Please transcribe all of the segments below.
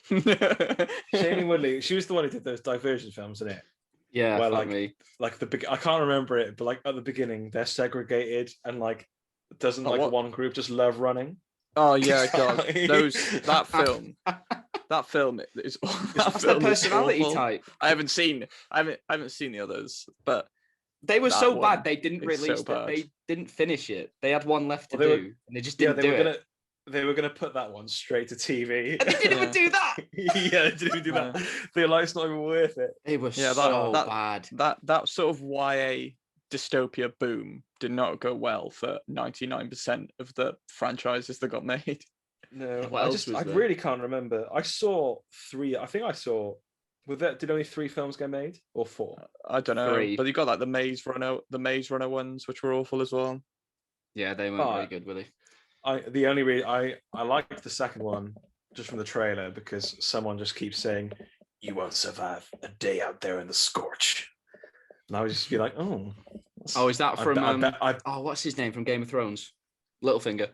Shailene Woodley, she was the one who did those Divergent films, isn't it? Yeah, where me. like I can't remember it, but like at the beginning they're segregated and like doesn't one group just love running? Oh yeah, God, that film is that's their personality type. I haven't seen the others, but they were so bad they didn't release it. They didn't finish it. They had one left to do, and they just didn't do it. They were gonna put that one straight to TV. And they didn't even do that. Yeah, they didn't even do that. They're like, it's not even worth it. It was so bad. That sort of YA dystopia boom did not go well for 99% of the franchises that got made. No, I really can't remember. I saw 3. I think I saw. Did only 3 films get made or 4? I don't know. 3. But you got like the Maze Runner ones, which were awful as well. Yeah, they weren't very good, were they? The only reason I liked the second one just from the trailer because someone just keeps saying, "You won't survive a day out there in the scorch," and I would just be like, "Oh, is that from? What's his name from Game of Thrones? Littlefinger.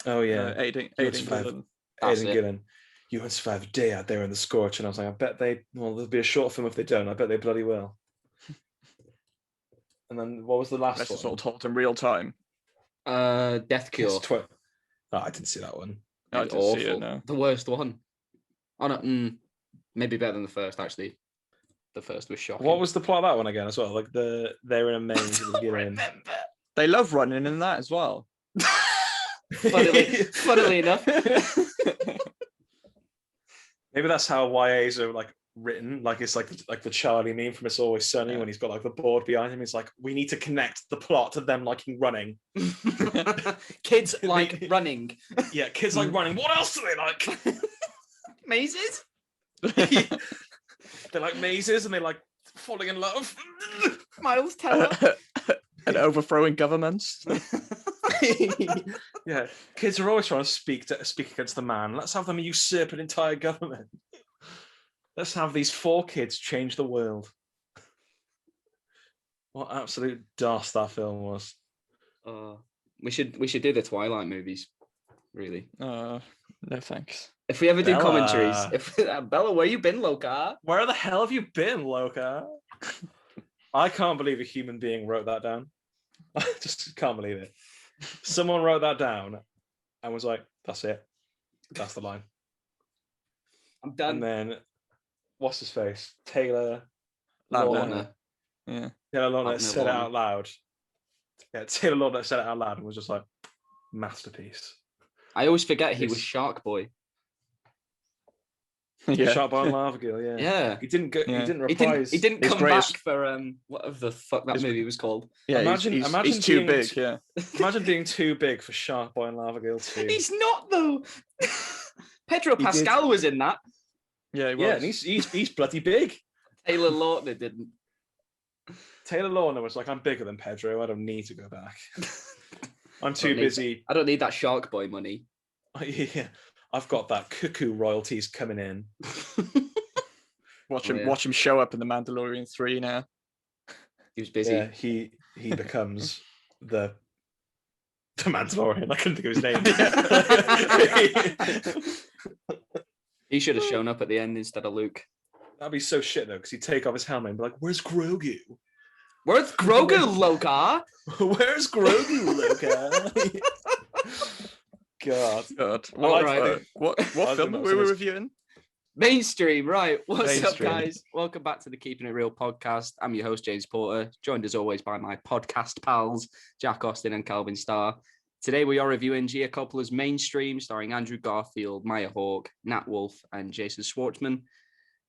Oh yeah, Aidan Gillen. You won't survive a day out there in the scorch, and I was like, I bet there'll be a short film if they don't. I bet they bloody will. And then what was the last one? That's all told in real time. Death Cure. I didn't see that one. I didn't see it, no. The worst one. Oh no, maybe better than the first actually. The first was shocking. What was the plot of that one again as well? Like they're in a maze at the beginning. They love running in that as well. Funnily enough. Maybe that's how YAs are like written. Like it's like the Charlie meme from It's Always Sunny when he's got like the board behind him. He's like, we need to connect the plot to them liking running. Kids like running. Yeah, kids like running. What else do they like? Mazes? They like mazes and they like falling in love. Miles Teller. And overthrowing governments. Yeah, kids are always trying to speak against the man. Let's have them usurp an entire government. Let's have these 4 kids change the world. What absolute dust that film was. We should do the Twilight movies. Really? No thanks. If we ever do commentaries, Bella, where you been, Loka? Where the hell have you been, Loka? I can't believe a human being wrote that down. I just can't believe it. Someone wrote that down and was like, that's it. That's the line. I'm done. And then, what's his face? Taylor Lautner. Yeah. Taylor Lautner said it out loud. Yeah, Taylor Lautner said it out loud and was just like, masterpiece. I always forget he was Shark Boy. Yeah. Shark Boy and Lava Girl, yeah. Yeah. He didn't reprise. He didn't come back for whatever the fuck that movie was called. Yeah, imagine he's too big. Yeah. Imagine being too big for Shark Boy and Lava Girl 2. He's not though. Pedro Pascal was in that. Yeah, he was. Yeah, and he's bloody big. Taylor Lautner didn't. Taylor Lautner was like, I'm bigger than Pedro. I don't need to go back. I'm too busy. I don't need that Shark Boy money. Yeah. I've got that cuckoo royalties coming in. Watch him show up in The Mandalorian 3 now. He was busy. Yeah, he becomes the Mandalorian. I couldn't think of his name. He should have shown up at the end instead of Luke. That'd be so shit though, because he'd take off his helmet and be like, "Where's Grogu? Where's Grogu, Loka? Where's Grogu, Loka?" God. What film were we reviewing? Mainstream, right. What's up, guys? Welcome back to the Keeping It Real podcast. I'm your host, James Porter, joined as always by my podcast pals, Jack Austin and Calvin Starr. Today we are reviewing Gia Coppola's Mainstream, starring Andrew Garfield, Maya Hawke, Nat Wolff, and Jason Schwartzman.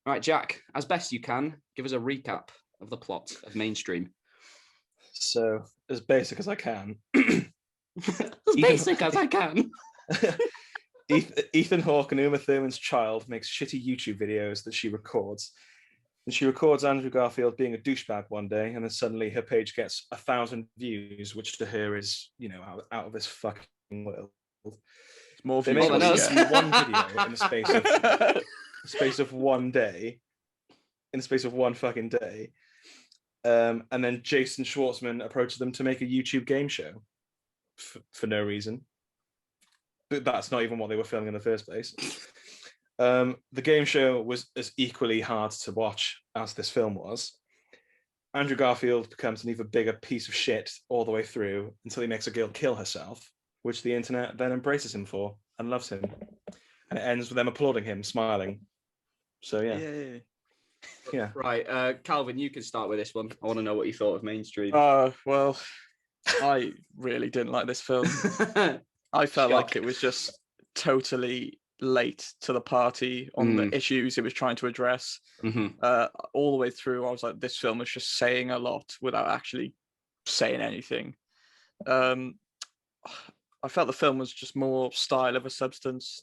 Right, Jack, as best you can, give us a recap of the plot of Mainstream. So, as basic as I can. As basic as I can. Ethan Hawke and Uma Thurman's child makes shitty YouTube videos that she records. And she records Andrew Garfield being a douchebag one day, and then suddenly her page gets 1,000 views, which to her is, out of this fucking world. It's more views than us. One video in the space of one day, in the space of one fucking day. And then Jason Schwartzman approaches them to make a YouTube game show for no reason. But that's not even what they were filming in the first place. The game show was as equally hard to watch as this film was. Andrew Garfield becomes an even bigger piece of shit all the way through until he makes a girl kill herself, which the internet then embraces him for and loves him. And it ends with them applauding him, smiling. So yeah. Yay. Yeah. Right, Calvin, you can start with this one. I want to know what you thought of Mainstream. Well, I really didn't like this film. I felt like it was just totally late to the party on the issues it was trying to address. All the way through, I was like, this film is just saying a lot without actually saying anything. I felt the film was just more style over substance.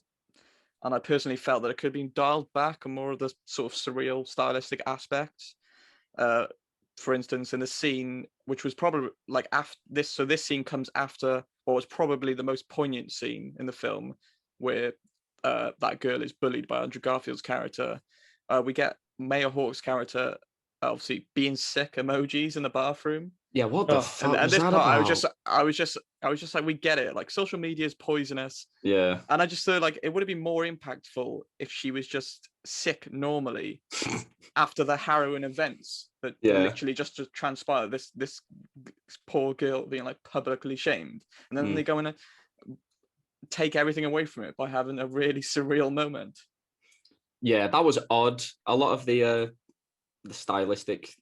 And I personally felt that it could have been dialed back on more of the sort of surreal stylistic aspects. For instance, in the scene, which was probably like after this, so this scene comes after what was probably the most poignant scene in the film, where that girl is bullied by Andrew Garfield's character. We get Mayor Hawke's character obviously being sick emojis in the bathroom. Yeah, what the fuck and was this that part, about? I was just like, we get it. Like, social media is poisonous. Yeah. And I just thought like it would have been more impactful if she was just sick normally after the harrowing events that literally just transpired. This poor girl being like publicly shamed, and then they go in and take everything away from it by having a really surreal moment. Yeah, that was odd. A lot of the stylistic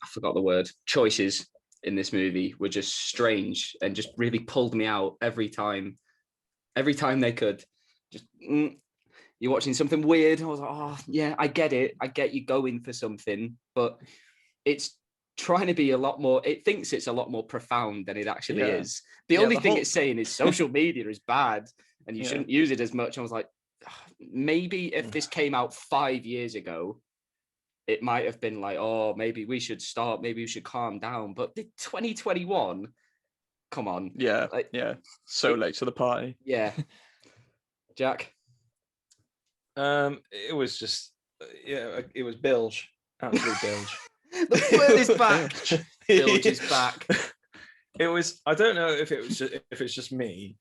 I forgot the word, choices in this movie were just strange and just really pulled me out every time they could. Just you're watching something weird. I was like, oh yeah, I get it. I get you going for something, but it's trying to be a lot more, it thinks it's a lot more profound than it actually is. The only thing it's saying is social media is bad and you shouldn't use it as much. I was like, maybe if this came out 5 years ago, it might have been like, oh, maybe we should stop, maybe we should calm down. But the 2021, come on. Yeah, so late to the party. Yeah. Jack? It was just, it was bilge. Absolute bilge. The word is back. Bilge is back. It was, I don't know if it's just me,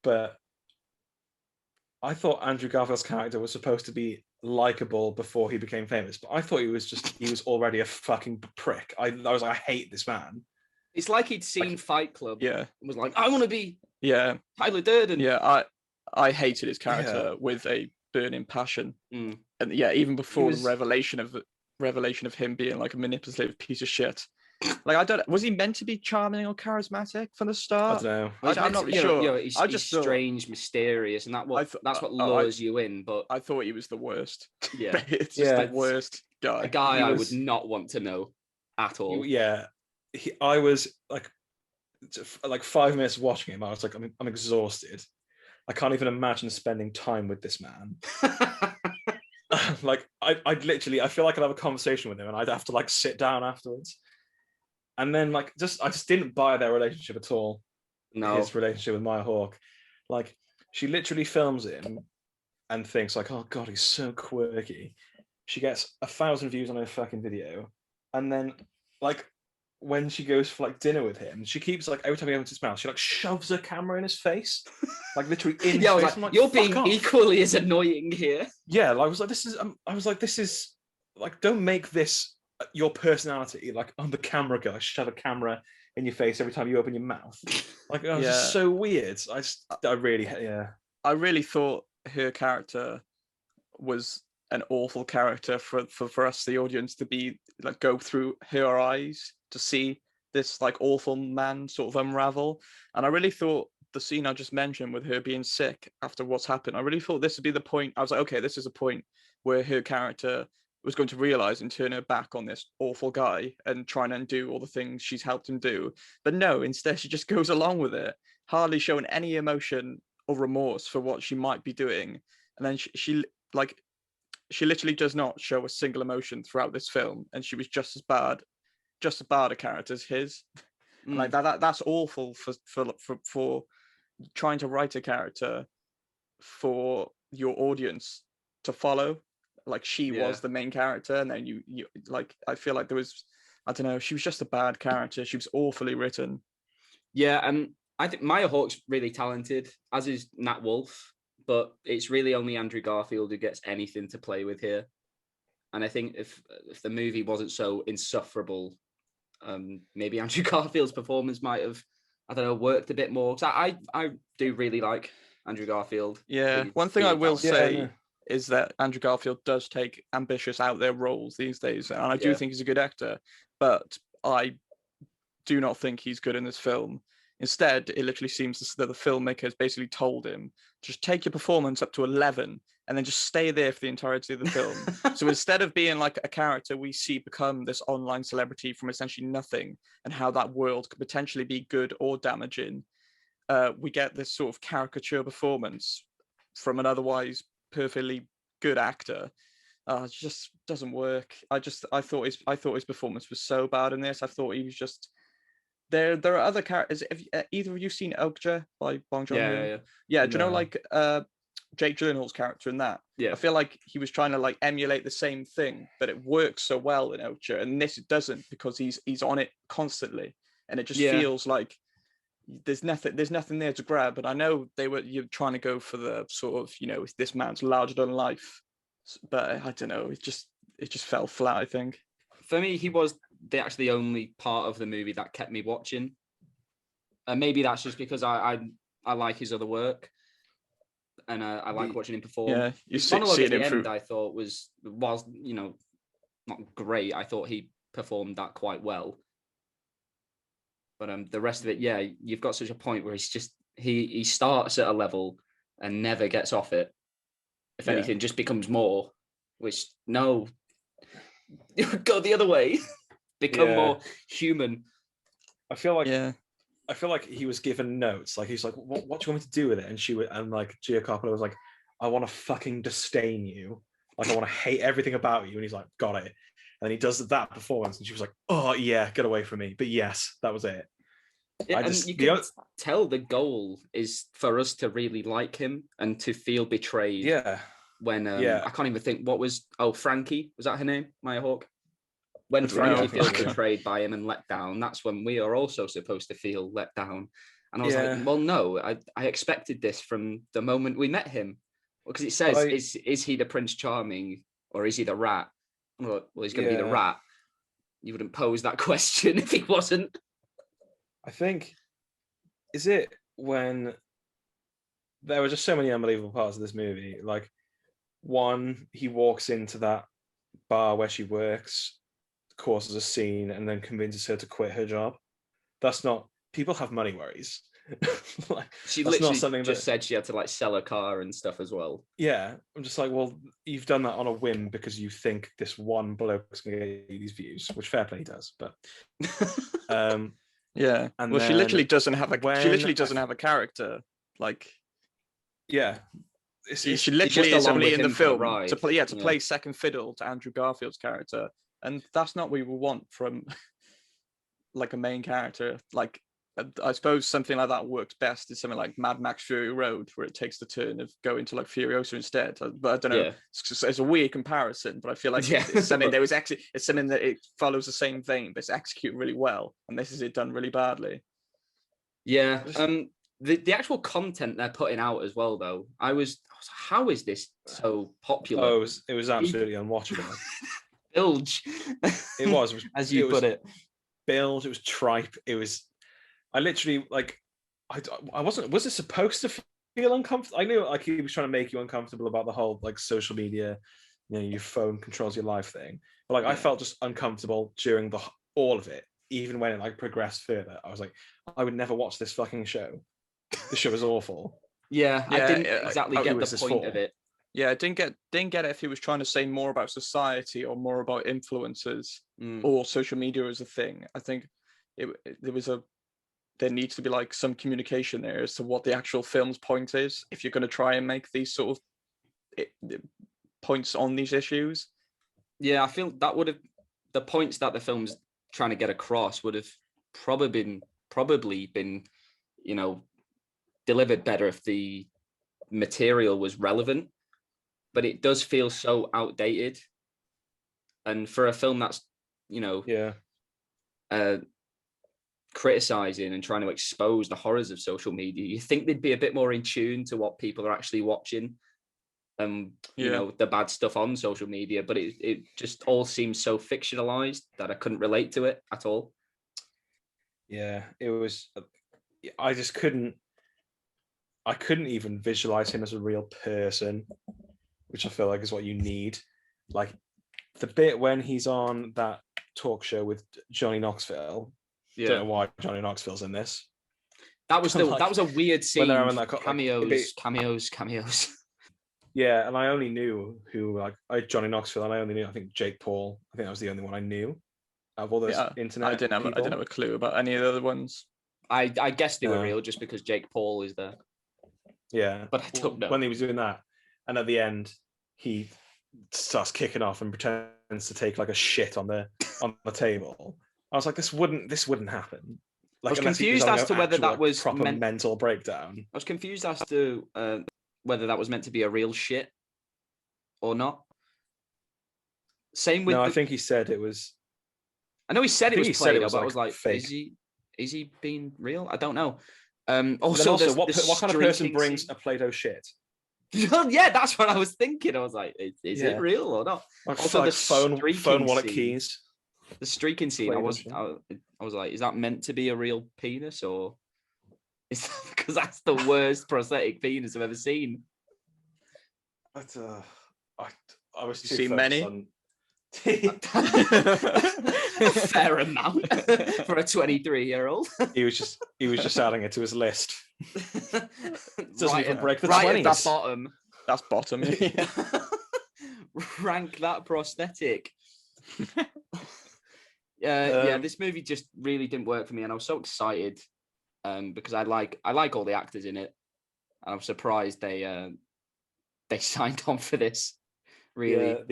but I thought Andrew Garfield's character was supposed to be likable before he became famous, but I thought he was already a fucking prick. I was like, I hate this man. It's like he'd seen Fight Club. Yeah. And was like, I want to be Tyler Durden. Yeah, I hated his character with a burning passion. And even before the revelation of him being like a manipulative piece of shit. Like, was he meant to be charming or charismatic from the start? I don't know. I'm not really sure. He's strange, mysterious, and that's what lures you in. But I thought he was the worst. Yeah, it's just the worst guy. A guy I would not want to know at all. I was like 5 minutes watching him. I was like, I'm exhausted. I can't even imagine spending time with this man. Like, I'd literally, I feel like I'd have a conversation with him and I'd have to like sit down afterwards. And then like, I just didn't buy their relationship at all. No. His relationship with Maya Hawke. Like, she literally films him and thinks like, oh God, he's so quirky. She gets 1,000 views on her fucking video. And then like, when she goes for like dinner with him, she keeps like, every time he opens his mouth, she like shoves her camera in his face. Like literally in his face. Like, you're being equally as annoying here. Yeah, like, I was like, this is like, don't make this your personality. Like, I'm the camera guy, shove a camera in your face every time you open your mouth. Like, it was just so weird. I really thought her character was an awful character for us, the audience, to be like, go through her eyes to see this like awful man sort of unravel. And I really thought the scene I just mentioned with her being sick after what's happened, I really thought this would be the point. I was like, okay, this is a point where her character was going to realize and turn her back on this awful guy and try and undo all the things she's helped him do. But no, instead she just goes along with it, hardly showing any emotion or remorse for what she might be doing. And then she literally does not show a single emotion throughout this film, and she was just as bad a character as his. Like that's awful for trying to write a character for your audience to follow. Like, she was the main character, and then you like, I feel like there was, I don't know, she was just a bad character. She was awfully written. Yeah, and I think Maya Hawke's really talented, as is Nat Wolff. but it's really only Andrew Garfield who gets anything to play with here. And I think if the movie wasn't so insufferable, maybe Andrew Garfield's performance might have, I don't know, worked a bit more. Because I do really like Andrew Garfield. Yeah, one thing I will say is that Andrew Garfield does take ambitious out there roles these days, and I do think he's a good actor, but I do not think he's good in this film. Instead, it literally seems that the filmmaker has basically told him, just take your performance up to 11 and then just stay there for the entirety of the film. So instead of being like a character we see become this online celebrity from essentially nothing, and how that world could potentially be good or damaging, we get this sort of caricature performance from an otherwise perfectly good actor. It just doesn't work. I thought his performance was so bad in this. I thought he was just there. There are other characters. Have either of you seen Okja by Bong Joon-ho? Yeah. Do you know like Jake Gyllenhaal's character in that? Yeah. I feel like he was trying to like emulate the same thing, but it works so well in Okja, and this it doesn't, because he's on it constantly, and it just feels like there's nothing there to grab. And I know you're trying to go for the sort of, you know, this man's larger than life, but I don't know, it just fell flat, I think. For me, he was the only part of the movie that kept me watching, and maybe that's just because I like his other work, and I like watching him perform. Yeah, you his monologue see at the it end I thought was you know, not great. I thought he performed that quite well. But the rest of it, you've got such a point where he's just he starts at a level and never gets off it. If anything, just becomes more. Which no, go the other way, become more human. I feel like he was given notes. Like he's like, what do you want me to do with it? And like Gia Coppola was like, I want to fucking disdain you. Like I want to hate everything about you. And he's like, got it. And he does that performance, and she was like, "Oh yeah, get away from me." But yes, that was it. You can tell the goal is for us to really like him and to feel betrayed. Yeah. When I can't even think what was. Oh, Frankie, was that her name? Maya Hawke. When Frankie feels betrayed by him and let down, that's when we are also supposed to feel let down. And I was like, well, no, I expected this from the moment we met him, because it says, is he the Prince Charming or is he the rat? I'm like, well, he's going to be the rat. You wouldn't pose that question if he wasn't. I think, is it when there were just so many unbelievable parts of this movie? Like, one, he walks into that bar where she works, causes a scene, and then convinces her to quit her job. That's not, people have money worries. Like, she literally just said she had to like sell a car and stuff as well. Yeah, I'm just like, well, you've done that on a whim because you think this one bloke's going to get you these views, which fair play he does, but yeah. And well, she literally doesn't have a character. Like, yeah, she literally is only in the film to play second fiddle to Andrew Garfield's character, and that's not what we want from like a main character. Like, I suppose something like that works best is something like Mad Max Fury Road, where it takes the turn of going to like Furiosa instead. But I don't know, it's a weird comparison, but I feel like it's something it's something that it follows the same vein, but it's executed really well, and this is it done really badly. Yeah. The actual content they're putting out as well, though, I was how is this so popular? Oh, it was absolutely unwatchable. Bilge. It was as you put it. Bilge. It was tripe. It was. I literally like. I wasn't. Was it supposed to feel uncomfortable? I knew like he was trying to make you uncomfortable about the whole like social media, you know, your phone controls your life thing. But like I felt just uncomfortable during all of it. Even when it like progressed further, I was like, I would never watch this fucking show. The show was awful. Yeah, I didn't exactly get the point of it. Yeah, I didn't get if he was trying to say more about society or more about influencers or social media as a thing. I think there needs to be like some communication there as to what the actual film's point is if you're going to try and make these sort of points on these issues. Yeah, I feel that would have the points that the film's trying to get across would have probably been, you know, delivered better if the material was relevant, but it does feel so outdated. And for a film that's, you know, criticizing and trying to expose the horrors of social media, you think they'd be a bit more in tune to what people are actually watching, you know, the bad stuff on social media. But it just all seems so fictionalized that I couldn't relate to it at all. Yeah, it was. I just couldn't. I couldn't even visualize him as a real person, which I feel like is what you need. Like the bit when he's on that talk show with Johnny Knoxville. Yeah, don't know why Johnny Knoxville's in this. That was Like, that was a weird scene. Cameos. Cameos. Yeah, and I only knew who Johnny Knoxville, and I only knew I think Jake Paul. I think that was the only one I knew out of all those internet. I didn't have a clue about any of the other ones. I guessed they were real just because Jake Paul is there. Yeah, but I don't know when he was doing that, and at the end he starts kicking off and pretends to take like a shit on the table. I was like, this wouldn't happen. Like, I was confused as to whether that was proper mental breakdown. I was confused as to whether that was meant to be a real shit or not. Same with. No, I think he said it was. I know he said it was played, but I was like, fake. Is he being real? I don't know. Also, what kind of person brings a Play-Doh shit? Yeah, that's what I was thinking. I was like, is it real or not? Also, like the phone wallet keys. The streaking scene, I was like, is that meant to be a real penis, or is that because that's the worst prosthetic penis I've ever seen? But I was too seen many. A fair amount for a 23-year-old. He was just adding it to his list. Doesn't even break the right 20s. At that bottom. That's bottom. Yeah. Rank that prosthetic. Yeah, this movie just really didn't work for me, and I was so excited because I like all the actors in it, and I'm surprised they signed on for this. Really,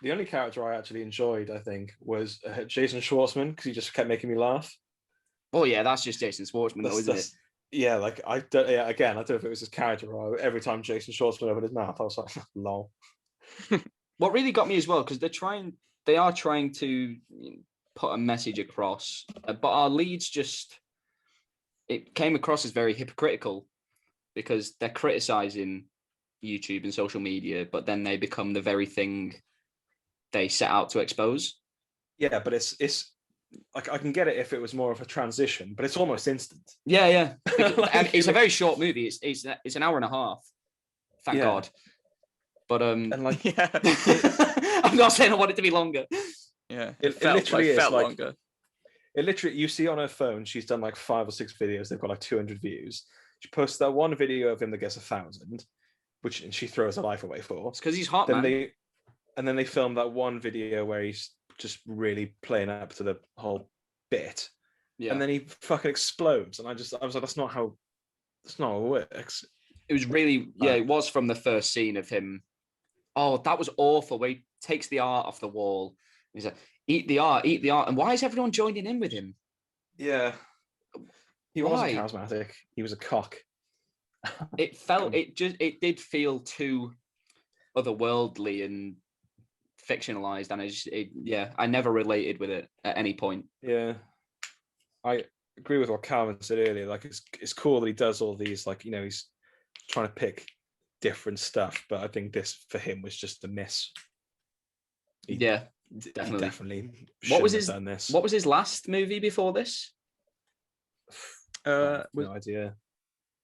the only character I actually enjoyed, I think, was Jason Schwartzman, because he just kept making me laugh. Oh yeah, that's just Jason Schwartzman, though, isn't it? Yeah, like I don't know if it was his character or every time Jason Schwartzman opened his mouth, I was like, lol. What really got me as well, because they are trying to put a message across, but our leads it came across as very hypocritical, because they're criticizing YouTube and social media, but then they become the very thing they set out to expose. Yeah, but it's like, I can get it if it was more of a transition, but it's almost instant. Yeah. And it's a very short movie. It's an hour and a half. Thank God. But and like, yeah. I'm not saying I want it to be longer. Yeah, it literally felt longer. It literally, you see on her phone, she's done like 5 or 6 videos. They've got like 200 views. She posts that one video of him that gets 1,000, which she throws her life away for. It's because he's hot, man. And then they film that one video where he's just really playing up to the whole bit. Yeah. And then he fucking explodes. And I was like, that's not how it works. It was really, it was from the first scene of him. Oh, that was awful. Where he takes the art off the wall. He's like, eat the art. And why is everyone joining in with him? Yeah. He wasn't charismatic. He was a cock. It did feel too otherworldly and fictionalized, and I never related with it at any point. Yeah, I agree with what Calvin said earlier. Like, it's cool that he does all these, like, you know, he's trying to pick different stuff, but I think this for him was just a miss. Definitely. What was his last movie before this? No idea.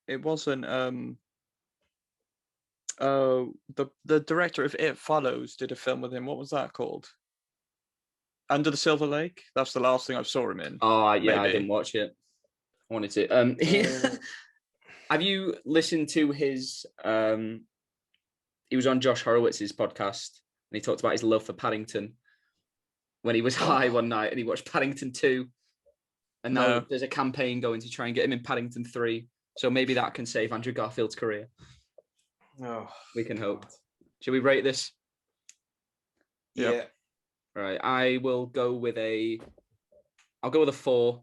It wasn't. The director of It Follows did a film with him. What was that called? Under the Silver Lake. That's the last thing I saw him in. Oh yeah, maybe. I didn't watch it. I wanted to. Have you listened to his? He was on Josh Horowitz's podcast, and he talked about his love for Paddington when he was high one night, and he watched Paddington 2, and now there's a campaign going to try and get him in Paddington 3. So maybe that can save Andrew Garfield's career. Oh, we can hope. Should we rate this? Yeah. Right. I will go with I'll go with a 4.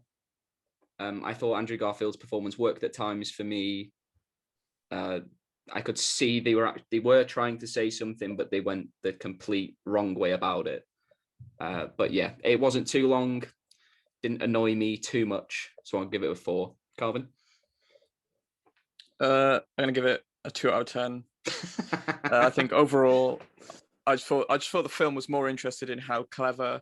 I thought Andrew Garfield's performance worked at times for me. I could see they were trying to say something, but they went the complete wrong way about it. But yeah, it wasn't too long. didn't annoy me too much, so I'll give it a 4. Calvin? I'm gonna give it a 2 out of 10. I think overall, I just thought the film was more interested in how clever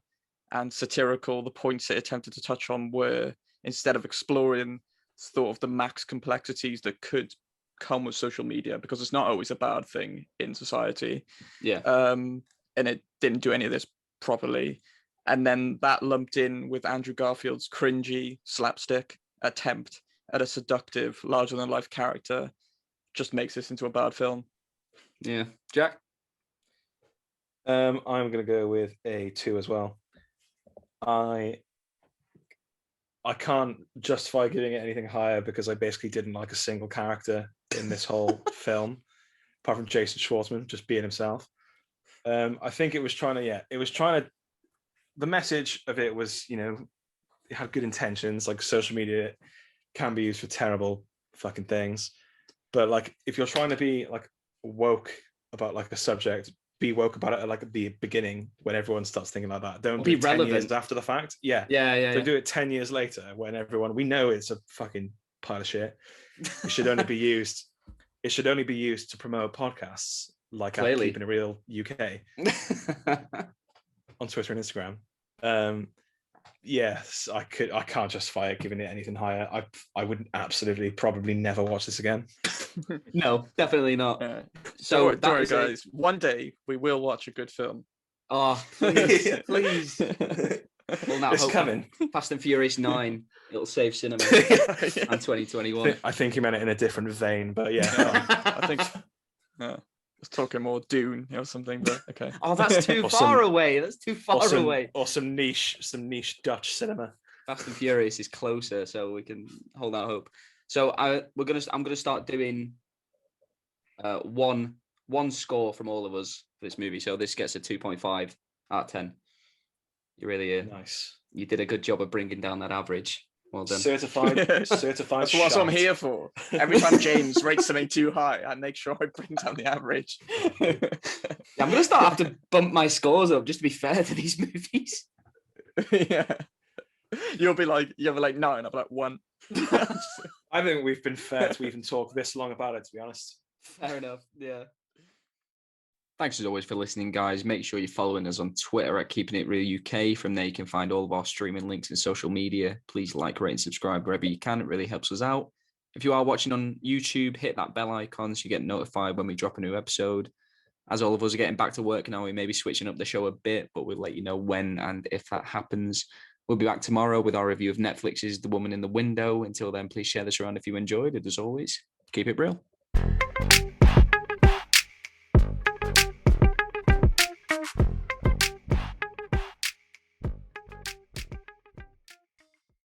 and satirical the points it attempted to touch on were, instead of exploring sort of the max complexities that could come with social media, because it's not always a bad thing in society. Yeah. And it didn't do any of this properly. And then that lumped in with Andrew Garfield's cringy slapstick attempt at a seductive, larger-than-life character just makes this into a bad film. Yeah. Jack? I'm going to go with a 2 as well. I can't justify giving it anything higher because I basically didn't like a single character in this whole film, apart from Jason Schwartzman just being himself. I think it was trying to, the message of it was, it had good intentions. Like, social media can be used for terrible fucking things, but like, if you're trying to be like woke about like a subject, be woke about it at like the beginning when everyone starts thinking like that. Don't be 10 relevant. years after the fact. Yeah. Do it 10 years later when we know it's a fucking pile of shit. It should only be used. It should only be used to promote podcasts like Keepin It Real UK on Twitter and Instagram. Yes, I can't justify it giving it anything higher. I would absolutely probably never watch this again. No, definitely not. So don't worry, guys. One day we will watch a good film. Oh, please, please. Well, now it's coming. Fast and Furious 9. It'll save cinema and 2021. I think he meant it in a different vein, but yeah. I think I was talking more Dune or something, but okay. Oh, that's too far away. That's too far away. Or some niche Dutch cinema. Fast and Furious is closer, so we can hold out hope. So I'm gonna start doing one score from all of us for this movie. So this gets a 2.5 out of 10. You really nice. You did a good job of bringing down that average. Well done. Certified. That's what I'm here for. Every time James rates something too high, I make sure I bring down the average. Yeah, I'm gonna have to bump my scores up just to be fair to these movies. Yeah. You'll be like 9, I'll be like 1. I think we've been fair to even talk this long about it, to be honest. Fair enough, yeah. Thanks as always for listening, guys. Make sure you're following us on Twitter at Keeping It Real UK. From there, you can find all of our streaming links and social media. Please like, rate, and subscribe wherever you can. It really helps us out. If you are watching on YouTube, hit that bell icon so you get notified when we drop a new episode. As all of us are getting back to work now, we may be switching up the show a bit, but we'll let you know when and if that happens. We'll be back tomorrow with our review of Netflix's The Woman in the Window. Until then, please share this around if you enjoyed it. As always, keep it real.